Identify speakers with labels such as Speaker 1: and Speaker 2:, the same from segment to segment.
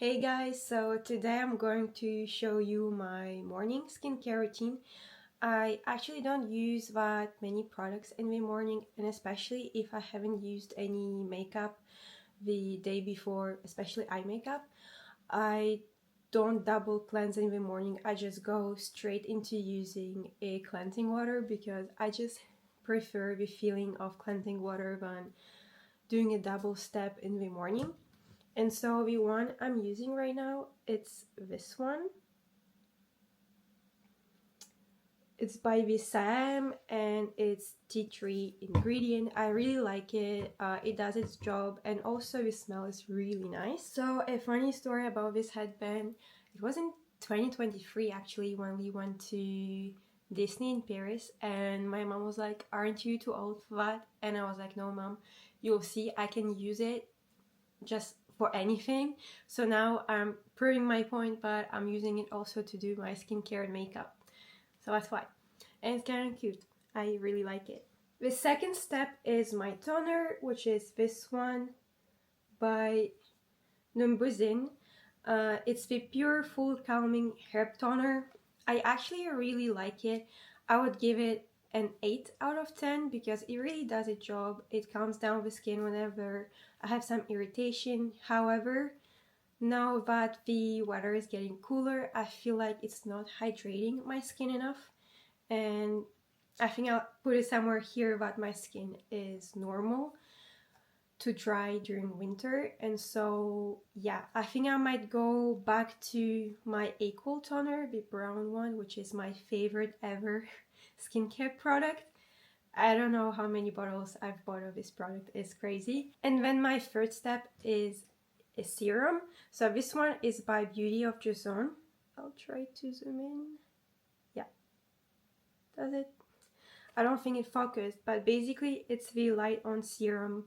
Speaker 1: Hey guys, so today I'm going to show you my morning skincare routine. I actually don't use that many products in the morning, and especially if I haven't used any makeup the day before, especially eye makeup. I don't double cleanse in the morning. I just go straight into using a cleansing water because I just prefer the feeling of cleansing water than doing a double step in the morning. And so the one I'm using right now, it's this one. It's by Visam and it's tea tree ingredient. I really like it. It does its job, and also the smell is really nice. So a funny story about this headband, it was in 2023 actually when we went to Disney in Paris, and my mom was like, aren't you too old for that? And I was like, no mom, you'll see I can use it just for anything. So now I'm proving my point, but I'm using it also to do my skincare and makeup. So that's why. And it's kind of cute. I really like it. The second step is my toner, which is this one by Numbuzin. It's the pure full calming herb toner. I actually really like it. I would give it an 8 out of 10 because it really does its job. It calms down the skin whenever I have some irritation. However, now that the weather is getting cooler, I feel like it's not hydrating my skin enough, and I think I'll put it somewhere here that my skin is normal to dry during winter. And so yeah, I think I might go back to my Equal toner, the brown one, which is my favorite ever skincare product. I don't know how many bottles I've bought of this product, it's crazy. And then my third step is a serum. So this one is by Beauty of Jason. I'll try to zoom in. Yeah, does it? I don't think it focused, but basically it's the Light On Serum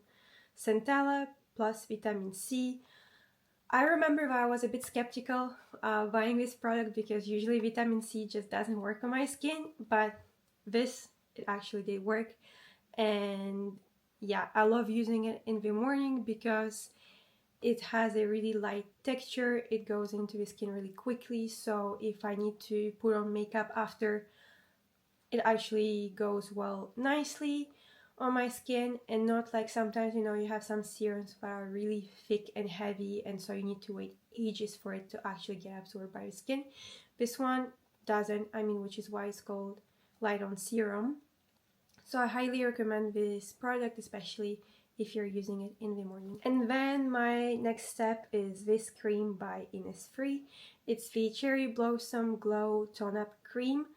Speaker 1: Centella plus vitamin C. I remember that I was a bit skeptical buying this product because usually vitamin C just doesn't work on my skin, but this, it actually did work. And yeah, I love using it in the morning because it has a really light texture. It goes into the skin really quickly, so if I need to put on makeup after, it actually goes well nicely on my skin, and not like sometimes, you know, you have some serums that are really thick and heavy, and so you need to wait ages for it to actually get absorbed by the skin. This one doesn't, which is why it's called Light On Serum. So I highly recommend this product, especially if you're using it in the morning. And then my next step is this cream by Innisfree. It's the Cherry Blossom Glow Tone Up Cream.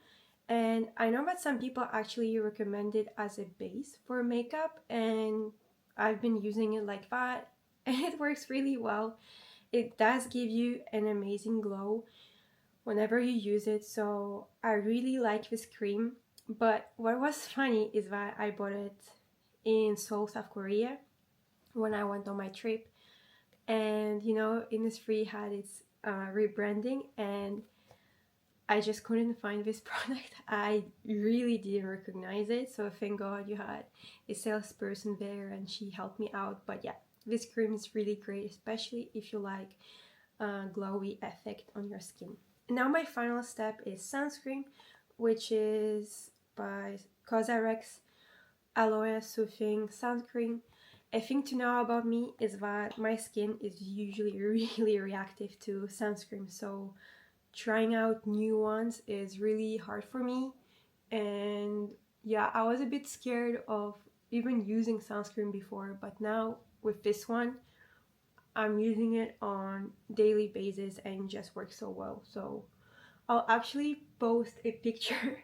Speaker 1: And I know that some people actually recommend it as a base for makeup, and I've been using it like that, and it works really well. It does give you an amazing glow whenever you use it, so I really like this cream. But what was funny is that I bought it in Seoul, South Korea when I went on my trip, and you know, Innisfree had its rebranding, and I just couldn't find this product. I really didn't recognize it, so thank God you had a salesperson there and she helped me out. But yeah, this cream is really great, especially if you like glowy effect on your skin. Now my final step is sunscreen, which is by Cosrx Aloe Soothing Sunscreen. A thing to know about me is that my skin is usually really reactive to sunscreen, so trying out new ones is really hard for me. And yeah, I was a bit scared of even using sunscreen before, but now with this one, I'm using it on daily basis and it just works so well. So I'll actually post a picture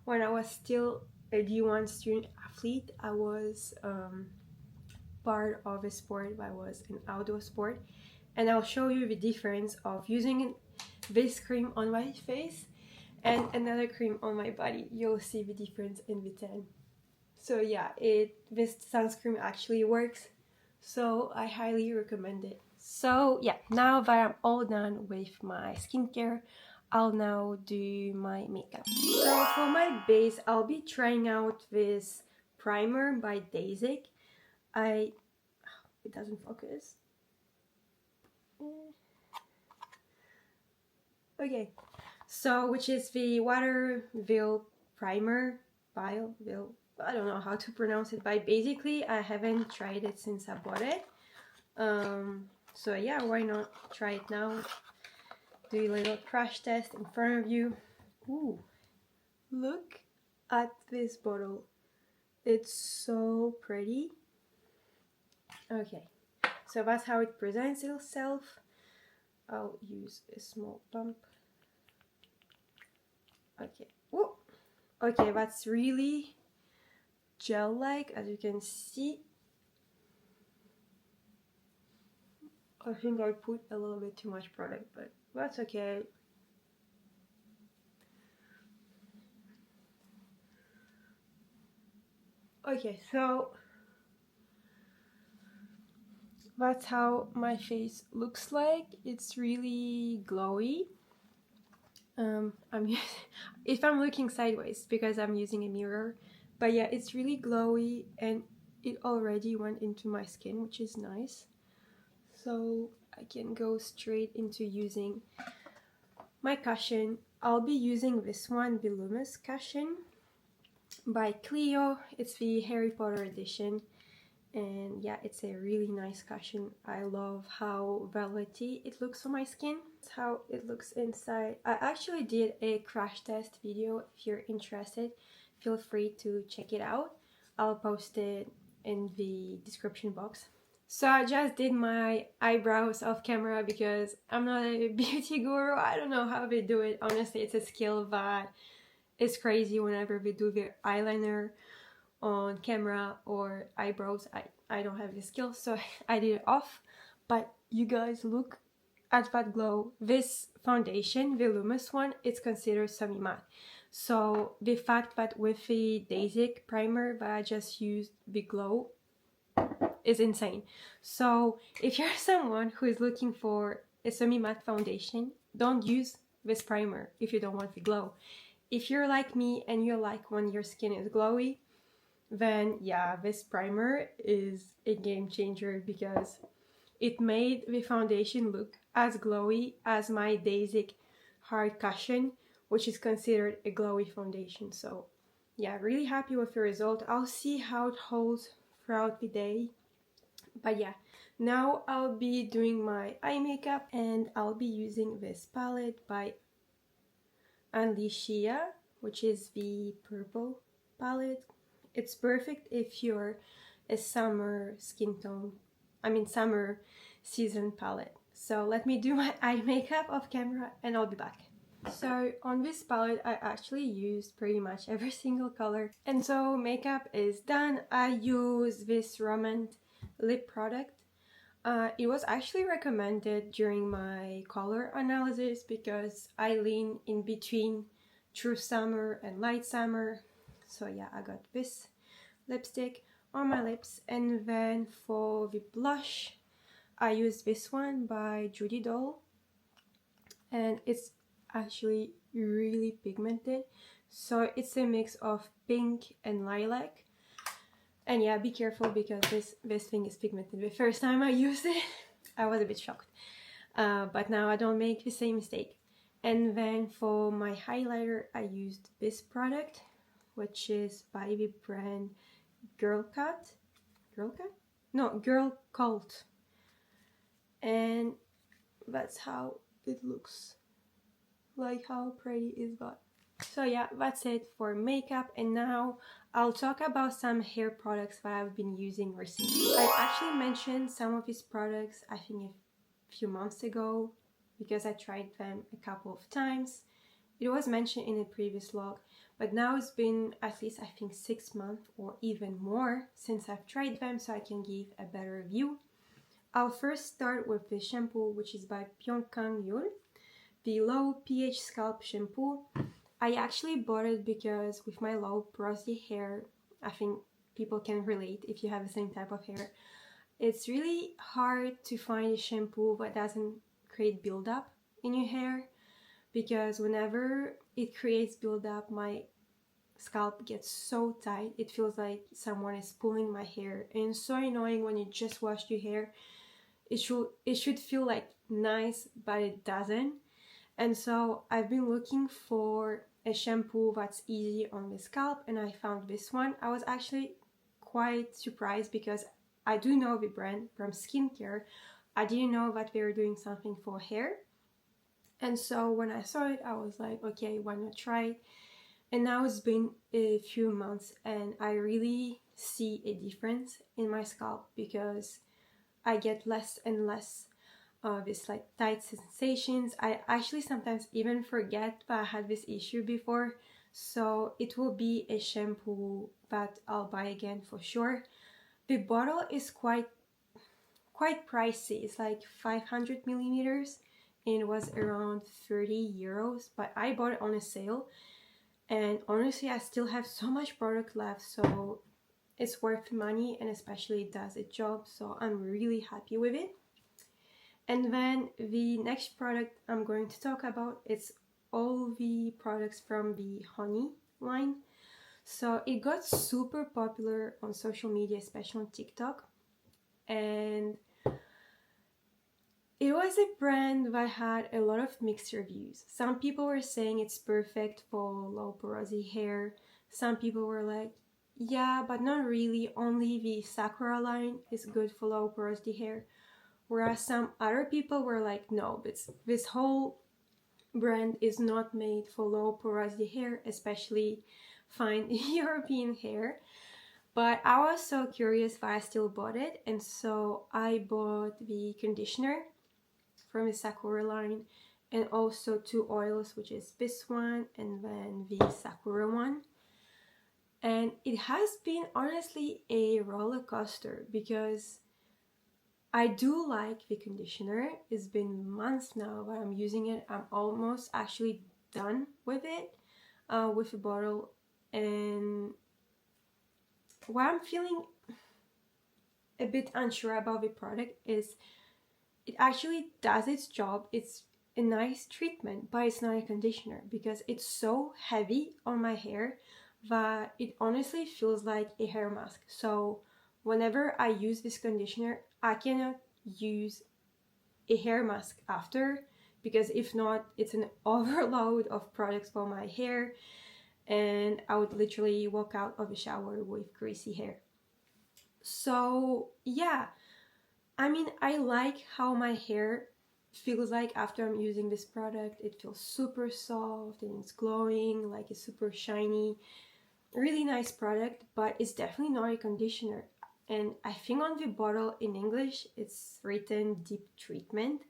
Speaker 1: when I was still a D1 student athlete. I was part of a sport that was an outdoor sport, and I'll show you the difference of using this cream on my face and another cream on my body. You'll see the difference in the tan. So yeah, this sunscreen actually works, so I highly recommend it. So yeah, now that I'm all done with my skincare, I'll now do my makeup. So for my base, I'll be trying out this primer by Daisic. It doesn't focus. Okay, so which is the Water Veil Primer. Veil, I don't know how to pronounce it, but basically I haven't tried it since I bought it. So yeah, why not try it now? Do a little crash test in front of you. Ooh, look at this bottle. It's so pretty. Okay, so that's how it presents itself. I'll use a small pump. Okay. Whoa. Okay, that's really gel-like, as you can see. I think I put a little bit too much product, but that's okay. Okay, so that's how my face looks like. It's really glowy. If I'm looking sideways because I'm using a mirror, but yeah, it's really glowy and it already went into my skin, which is nice. So I can go straight into using my cushion. I'll be using this one, the Luminous cushion by Clio. It's the Harry Potter edition, and yeah, it's a really nice cushion. I love how velvety it looks on my skin. That's how it looks inside. I actually did a crash test video. If you're interested, feel free to check it out. I'll post it in the description box. So I just did my eyebrows off camera because I'm not a beauty guru. I don't know how they do it. Honestly, it's a skill that is crazy whenever they do their eyeliner on camera or eyebrows. I don't have the skill, so I did it off. But you guys look at that glow. This foundation, the Luminous one, it's considered semi-matte. So the fact that with the basic primer that I just used, the glow is insane. So if you're someone who is looking for a semi-matte foundation, don't use this primer if you don't want the glow. If you're like me and you like when your skin is glowy, then yeah, this primer is a game changer because it made the foundation look as glowy as my basic hard cushion, which is considered a glowy foundation. So yeah, really happy with the result. I'll see how it holds throughout the day. But yeah, now I'll be doing my eye makeup and I'll be using this palette by Alicia, which is the purple palette. It's perfect if you're a summer skin tone, summer season palette. So let me do my eye makeup off camera and I'll be back. So on this palette I actually used pretty much every single color, and so makeup is done. I use this Romance lip product. It was actually recommended during my color analysis because I lean in between true summer and light summer. So yeah, I got this lipstick on my lips, and then for the blush I used this one by Judy Doll, and it's actually really pigmented. So it's a mix of pink and lilac. And yeah, be careful because this thing is pigmented. The first time I used it, I was a bit shocked. But now I don't make the same mistake. And then for my highlighter, I used this product, which is by the brand Girl Cut? No, Girl Cult. And that's how it looks. Like, how pretty is that? So yeah, that's it for makeup, and now I'll talk about some hair products that I've been using recently. I actually mentioned some of these products I think a few months ago because I tried them a couple of times. It was mentioned in a previous vlog, but now it's been at least I think 6 months or even more since I've tried them, so I can give a better review. I'll first start with the shampoo, which is by Pyongkang Yul, the low pH scalp shampoo. I actually bought it because with my low porosity hair, I think people can relate if you have the same type of hair. It's really hard to find a shampoo that doesn't create buildup in your hair, because whenever it creates buildup, my scalp gets so tight. It feels like someone is pulling my hair, and it's so annoying when you just wash your hair. It should feel like nice, but it doesn't. And so I've been looking for a shampoo that's easy on the scalp, and I found this one. I was actually quite surprised because I do know the brand from skincare. I didn't know that they were doing something for hair. And so when I saw it, I was like, okay, why not try it? And now it's been a few months and I really see a difference in my scalp because I get less and less of this like tight sensations. I actually sometimes even forget that I had this issue before. So it will be a shampoo that I'll buy again for sure. The bottle is quite pricey. It's like 500 milliliters and it was around 30 euros, but I bought it on a sale. And honestly, I still have so much product left, so it's worth money, and especially it does its job, so I'm really happy with it. And then the next product I'm going to talk about is all the products from the Honey line. So it got super popular on social media, especially on TikTok, and it was a brand that had a lot of mixed reviews. Some people were saying it's perfect for low porosity hair. Some people were like, yeah, but not really. Only the Sakura line is good for low porosity hair. Whereas some other people were like, no, this whole brand is not made for low porosity hair, especially fine European hair. But I was so curious that I still bought it. And so I bought the conditioner from the Sakura line and also 2 oils, which is this one and then the Sakura one. And it has been honestly a roller coaster because I do like the conditioner. It's been months now that I'm using it. I'm almost actually done with it, with the bottle. And what I'm feeling a bit unsure about the product is it actually does its job. It's a nice treatment, but it's not a conditioner because it's so heavy on my hair that it honestly feels like a hair mask. So whenever I use this conditioner, I cannot use a hair mask after, because if not, it's an overload of products for my hair and I would literally walk out of the shower with greasy hair. So yeah, I mean, I like how my hair feels like after I'm using this product. It feels super soft and it's glowing, like it's super shiny. Really nice product, but it's definitely not a conditioner. And I think on the bottle in English, it's written deep treatment.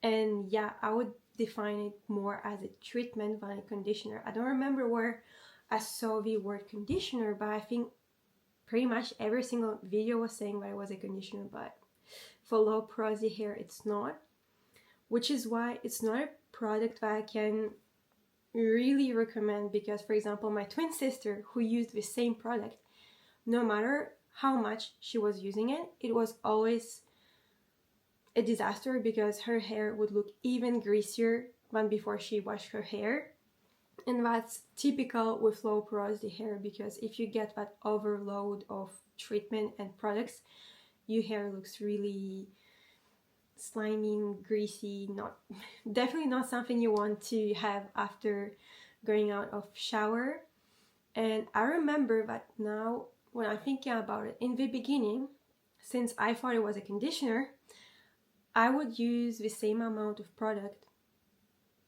Speaker 1: And yeah, I would define it more as a treatment than a conditioner. I don't remember where I saw the word conditioner, but I think pretty much every single video was saying that it was a conditioner, but for low porosity hair it's not, which is why it's not a product that I can really recommend. Because for example, my twin sister who used the same product, no matter how much she was using it, it was always a disaster because her hair would look even greasier than before she washed her hair. And that's typical with low porosity hair, because if you get that overload of treatment and products, your hair looks really slimy, greasy, not definitely not something you want to have after going out of shower. And I remember that now when I'm thinking about it, in the beginning, since I thought it was a conditioner, I would use the same amount of product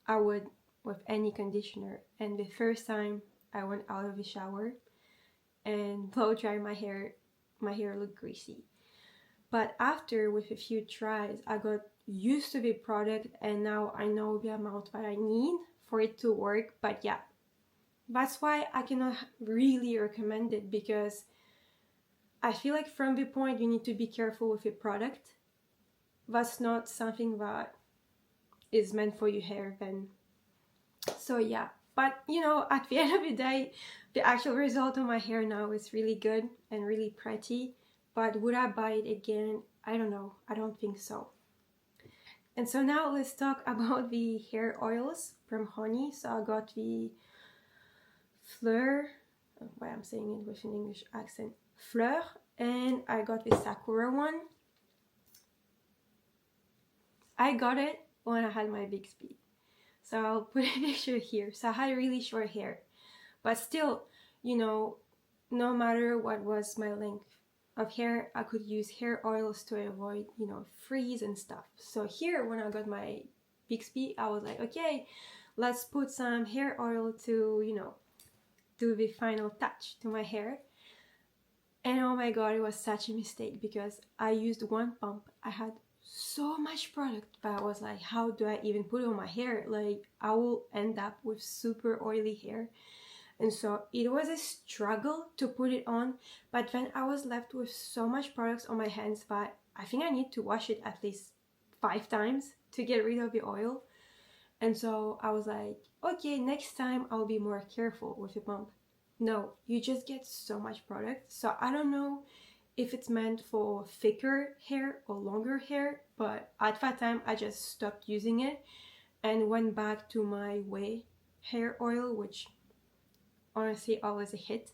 Speaker 1: I would with any conditioner. And the first time I went out of the shower and blow dry my hair looked greasy. But after, with a few tries, I got used to the product and now I know the amount that I need for it to work. But yeah, that's why I cannot really recommend it, because I feel like from the point you need to be careful with a product, that's not something that is meant for your hair then. So yeah, but you know, at the end of the day, the actual result of my hair now is really good and really pretty. But would I buy it again? I don't know. I don't think so. And so now let's talk about the hair oils from Honey. So I got the Fleur, why I'm saying it with an English accent, Fleur, and I got the Sakura one. I got it when I had my big speed. So I'll put a picture here. So I had really short hair, but still, you know, no matter what was my length of hair, I could use hair oils to avoid, you know, frizz and stuff. So here, when I got my Bixby, I was like, okay, let's put some hair oil to, you know, do the final touch to my hair. And oh my god, it was such a mistake because I used one pump. I had so much product, but I was like, how do I even put it on my hair? Like, I will end up with super oily hair. And so it was a struggle to put it on, but then I was left with so much products on my hands that I think I need to wash it at least 5 times to get rid of the oil. And so I was like, okay, next time I'll be more careful with the pump. No, you just get so much product. So I don't know if it's meant for thicker hair or longer hair, but at that time I just stopped using it and went back to my Way hair oil, which honestly always a hit.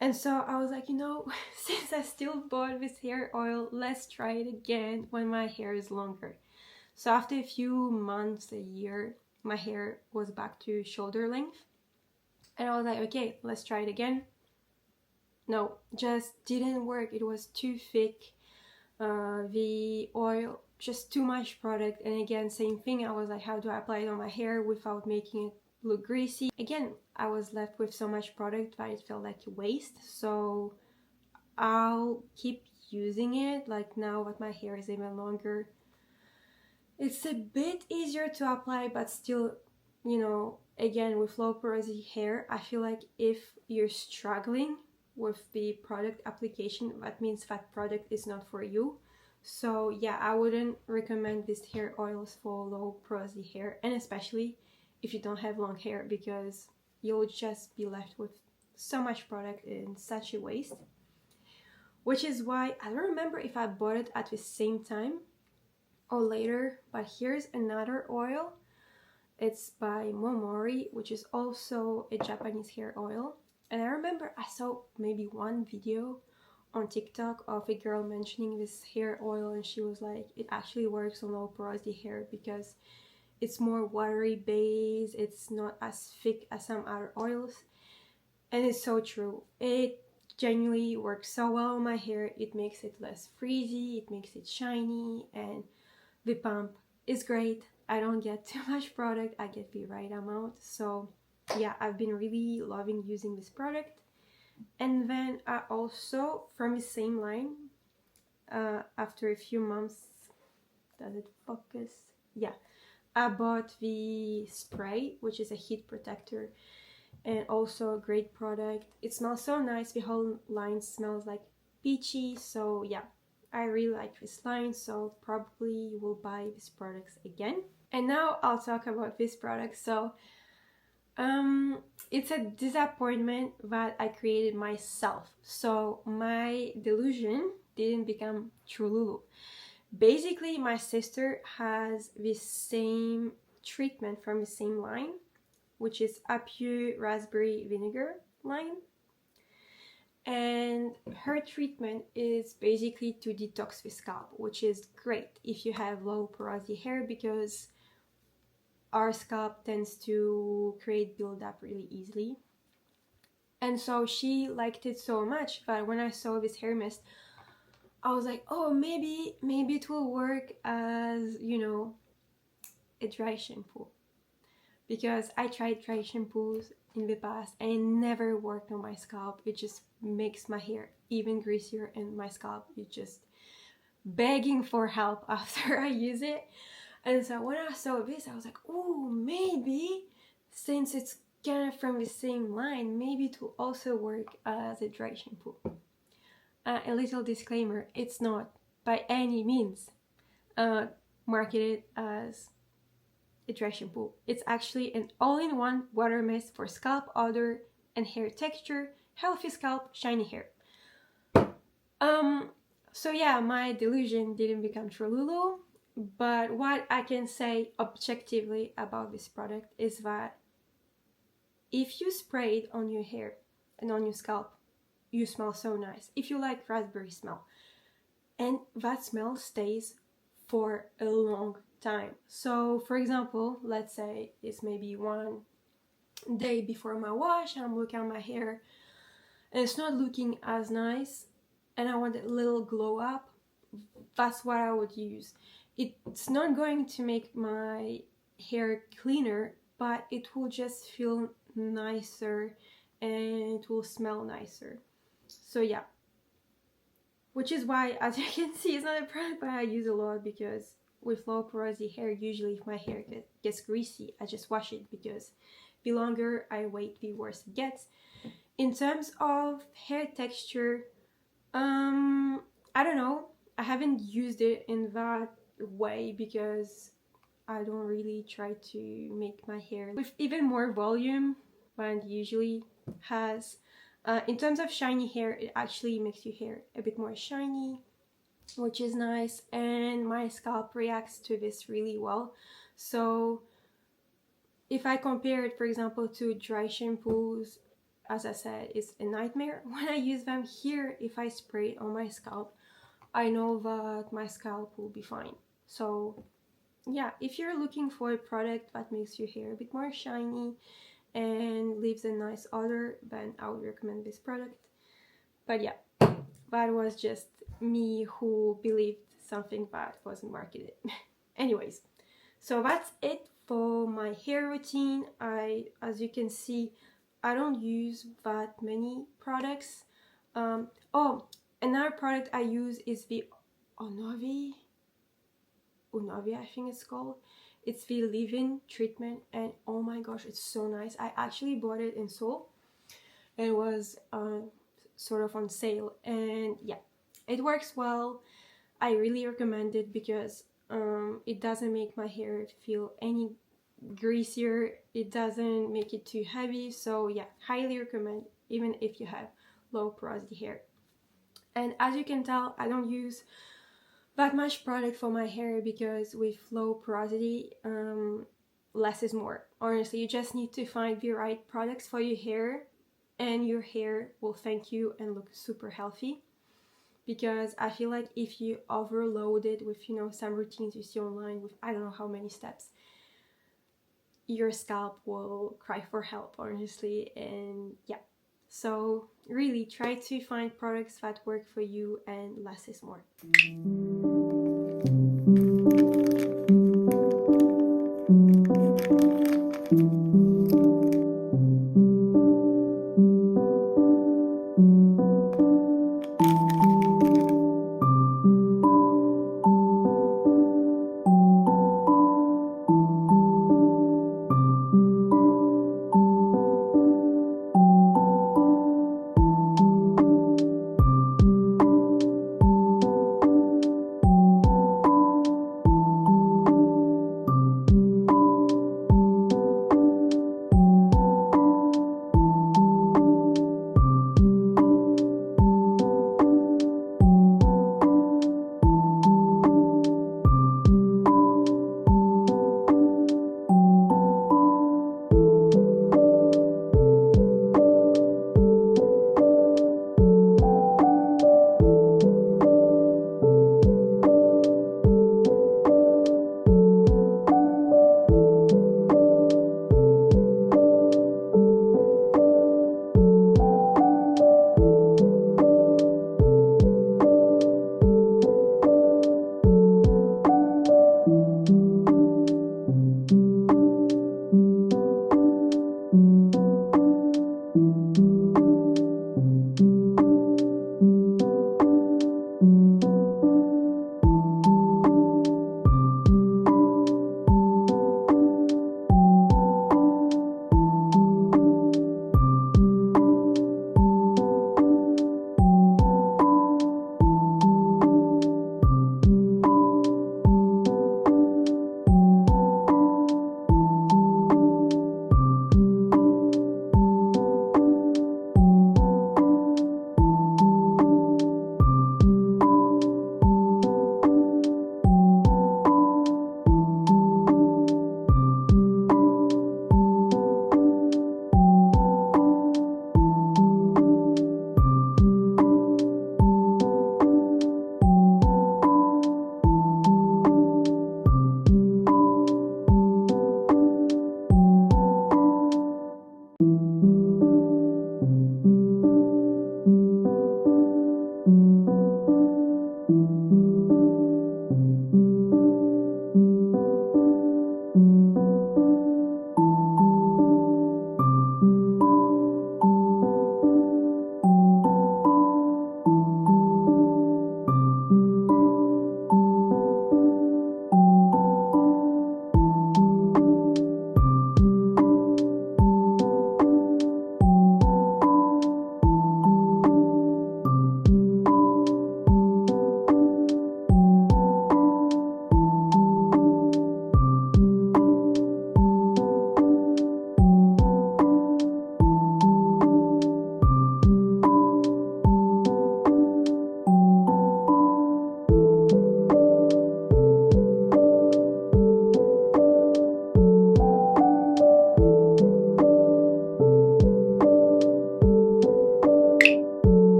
Speaker 1: And so I was like, you know, since I still bought this hair oil, let's try it again when my hair is longer. So after a few months, a year, my hair was back to shoulder length. And I was like, okay, let's try it again. No, just didn't work. It was too thick. The oil, just too much product. And again, same thing. I was like, how do I apply it on my hair without making it look greasy? Again, I was left with so much product that it felt like a waste. So I'll keep using it. Like now that my hair is even longer, it's a bit easier to apply, but still, you know, again, with low porosity hair, I feel like if you're struggling with the product application, that means that product is not for you. So yeah, I wouldn't recommend these hair oils for low porosity hair, and especially if you don't have long hair, because you'll just be left with so much product in such a waste. Which is why I don't remember if I bought it at the same time or later, but here's another oil. It's by Momori, which is also a Japanese hair oil. And I remember I saw maybe one video on TikTok of a girl mentioning this hair oil, and she was like, it actually works on low porosity hair because it's more watery base, it's not as thick as some other oils. And it's so true. It genuinely works so well on my hair. It makes it less frizzy, it makes it shiny, and the pump is great. I don't get too much product, I get the right amount. So yeah, I've been really loving using this product. And then I also, from the same line, after a few months, does it focus? Yeah, I bought the spray, which is a heat protector, and also a great product. It smells so nice. The whole line smells like peachy. So yeah, I really like this line, so probably will buy these products again. And now I'll talk about this product. So it's a disappointment that I created myself. So my delusion didn't become Trululu. Basically, my sister has the same treatment from the same line, which is Appieux raspberry vinegar line. And her treatment is basically to detox the scalp, which is great if you have low porosity hair, because our scalp tends to create buildup really easily. And so she liked it so much that when I saw this hair mist, I was like, oh, maybe it will work as, you know, a dry shampoo. Because I tried dry shampoos in the past and it never worked on my scalp. It just makes my hair even greasier, and my scalp is just begging for help after I use it. And so when I saw this, I was like, oh, maybe since it's kind of from the same line, maybe it will also work as a dry shampoo. A little disclaimer, it's not by any means marketed as a dry shampoo. It's actually an all-in-one water mist for scalp odor and hair texture, healthy scalp, shiny hair. So yeah, my delusion didn't become Trululu, but what I can say objectively about this product is that if you spray it on your hair and on your scalp, you smell so nice. If you like raspberry smell, and that smell stays for a long time. So for example, let's say it's maybe one day before my wash, I'm looking at my hair and it's not looking as nice and I want a little glow up. That's what I would use. It's not going to make my hair cleaner, but it will just feel nicer and it will smell nicer. So yeah, which is why, as you can see, it's not a product but I use a lot, because with low porosity hair, usually if my hair gets greasy, I just wash it, because the longer I wait, the worse it gets. In terms of hair texture, I don't know. I haven't used it in that way because I don't really try to make my hair with even more volume than it usually has. In terms of shiny hair, it actually makes your hair a bit more shiny, which is nice, and my scalp reacts to this really well. So if I compare it, for example, to dry shampoos, as I said, it's a nightmare when I use them. Here, if I spray it on my scalp, I know that my scalp will be fine. So yeah, if you're looking for a product that makes your hair a bit more shiny and leaves a nice odor, then I would recommend this product. But yeah, that was just me who believed something that wasn't marketed. Anyways, so that's it for my hair routine. As you can see, I don't use that many products. Oh, another product I use is the Unavi, I think it's called. It's the leave-in treatment, and oh my gosh, it's so nice. I actually bought it in Seoul. It was sort of on sale, and yeah, it works well. I really recommend it because it doesn't make my hair feel any greasier. It doesn't make it too heavy. So yeah, highly recommend, even if you have low porosity hair. And as you can tell, I don't use that much product for my hair because with low porosity, less is more. Honestly, you just need to find the right products for your hair and your hair will thank you and look super healthy. Because I feel like if you overload it with, you know, some routines you see online with I don't know how many steps, your scalp will cry for help, honestly. And yeah, so really try to find products that work for you, and less is more.